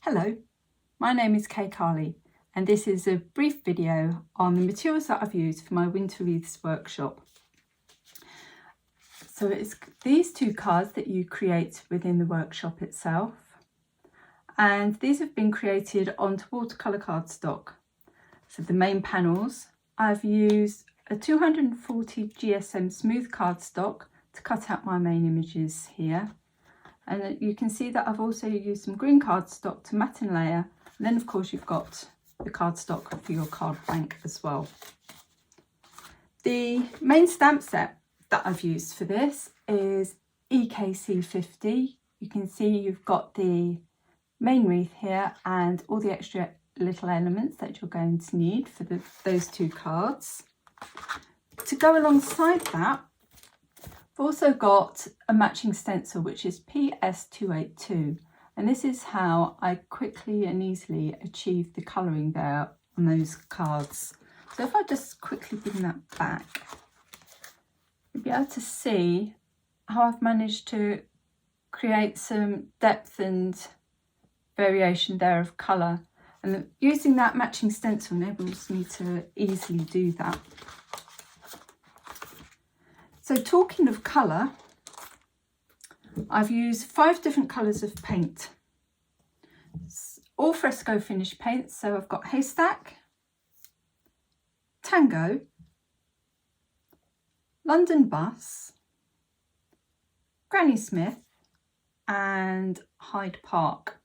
Hello, my name is Carley and this is a brief video on the materials that I've used for my Winter Wreaths workshop. So it's these two cards that you create within the workshop itself, and these have been created onto watercolour cardstock. So the main panels, I've used a 240 GSM smooth cardstock to cut out my main images here. And you can see that I've also used some green cardstock to matte and layer. And then of course you've got the cardstock for your card blank as well. The main stamp set that I've used for this is EKC 50. You can see you've got the main wreath here and all the extra little elements that you're going to need for those two cards. To go alongside that, I've also got a matching stencil which is PS282, and this is how I quickly and easily achieve the colouring there on those cards. So if I just quickly bring that back, you'll be able to see how I've managed to create some depth and variation there of colour, and using that matching stencil enables me to easily do that. So talking of colour, I've used 5 different colours of paint. It's all Fresco finish paints, so I've got Haystack, Tango, London Bus, Granny Smith and Hyde Park.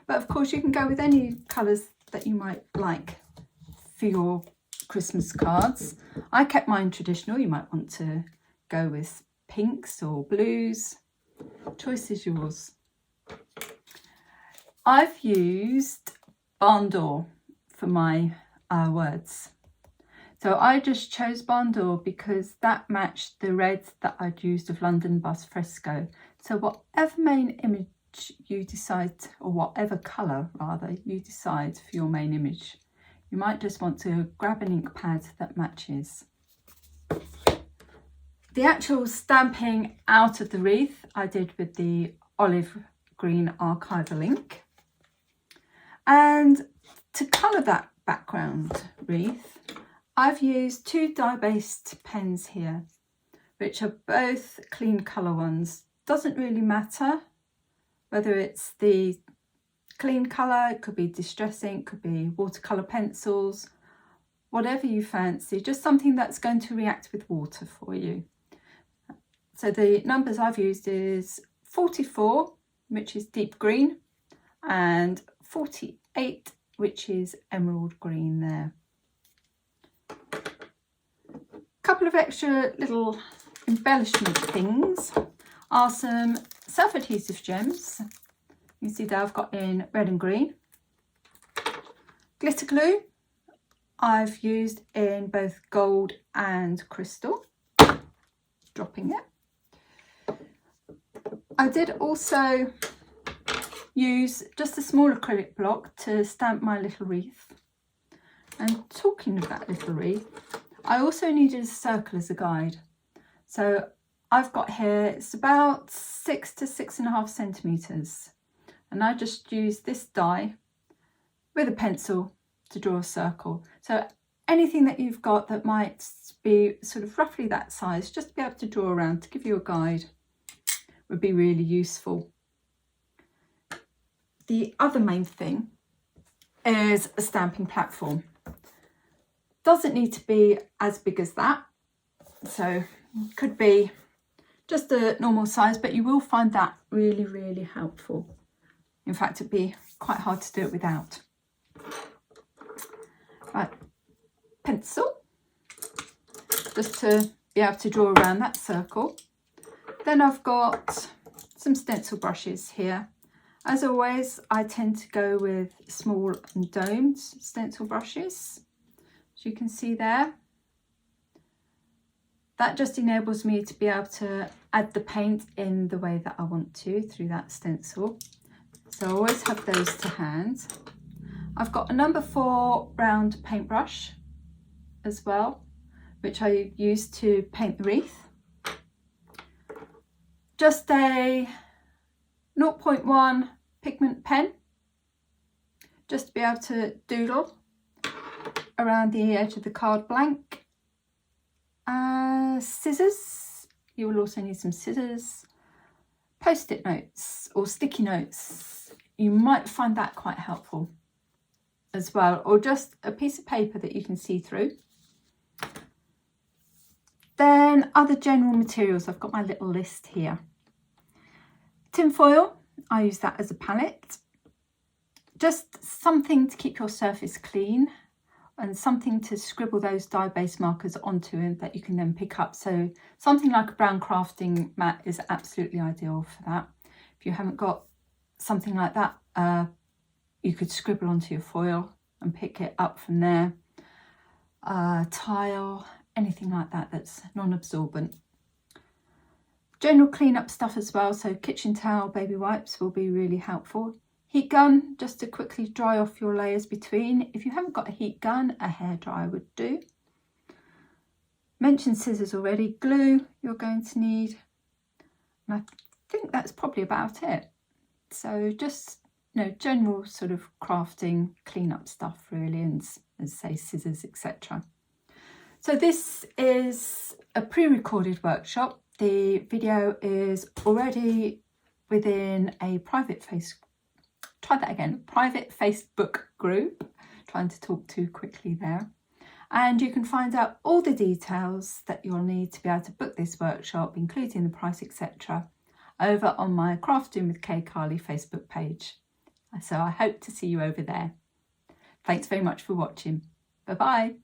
But of course you can go with any colours that you might like for your Christmas cards. I kept mine traditional. You might want to go with pinks or blues. Choice is yours. I've used barn door for my words. So I just chose barn door because that matched the red that I'd used of London Bus Fresco. So whatever main image you decide, or whatever colour rather you decide for your main image, you might just want to grab an ink pad that matches. The actual stamping out of the wreath I did with the olive green Archival ink. And to colour that background wreath, I've used 2 dye-based pens here, which are both clean colour ones. Doesn't really matter whether it's the clean colour, it could be distress ink, could be watercolour pencils, whatever you fancy, just something that's going to react with water for you. So the numbers I've used is 44, which is deep green, and 48, which is emerald green there. A couple of extra little embellishment things are some self-adhesive gems. You see that I've got in red and green. Glitter glue I've used in both gold and crystal. Dropping it. I did also use just a small acrylic block to stamp my little wreath. And talking of that little wreath, I also needed a circle as a guide. So I've got here, it's about 6 to 6.5 centimetres. And I just used this die with a pencil to draw a circle. So anything that you've got that might be sort of roughly that size, just to be able to draw around to give you a guide would be really useful. The other main thing is a stamping platform. Doesn't need to be as big as that, so could be just a normal size, but you will find that really, really helpful. In fact, it'd be quite hard to do it without. Right, pencil, just to be able to draw around that circle. Then I've got some stencil brushes here. As always, I tend to go with small and domed stencil brushes, as you can see there. That just enables me to be able to add the paint in the way that I want to through that stencil. So I always have those to hand. I've got a number 4 round paintbrush as well, which I use to paint the wreath. Just a 0.1 pigment pen just to be able to doodle around the edge of the card blank. Scissors, you will also need some scissors. Post-it notes or sticky notes, you might find that quite helpful as well, or just a piece of paper that you can see through. Then other general materials, I've got my little list here. Tin foil, I use that as a palette. Just something to keep your surface clean and something to scribble those dye-based markers onto and that you can then pick up. So something like a brown crafting mat is absolutely ideal for that. If you haven't got something like that, you could scribble onto your foil and pick it up from there. Tile, anything like that that's non-absorbent. General cleanup stuff as well, so kitchen towel, baby wipes will be really helpful. Heat gun, just to quickly dry off your layers between. If you haven't got a heat gun, a hairdryer would do. Mentioned scissors already. Glue you're going to need. And I think that's probably about it. So just, you know, general sort of crafting, cleanup stuff really, and as I say, scissors, etc. So this is a pre-recorded workshop. The video is already within a private Facebook group. Trying to talk too quickly there. And you can find out all the details that you'll need to be able to book this workshop, including the price, etc., over on my Crafting with Carley Facebook page. So I hope to see you over there. Thanks very much for watching. Bye bye.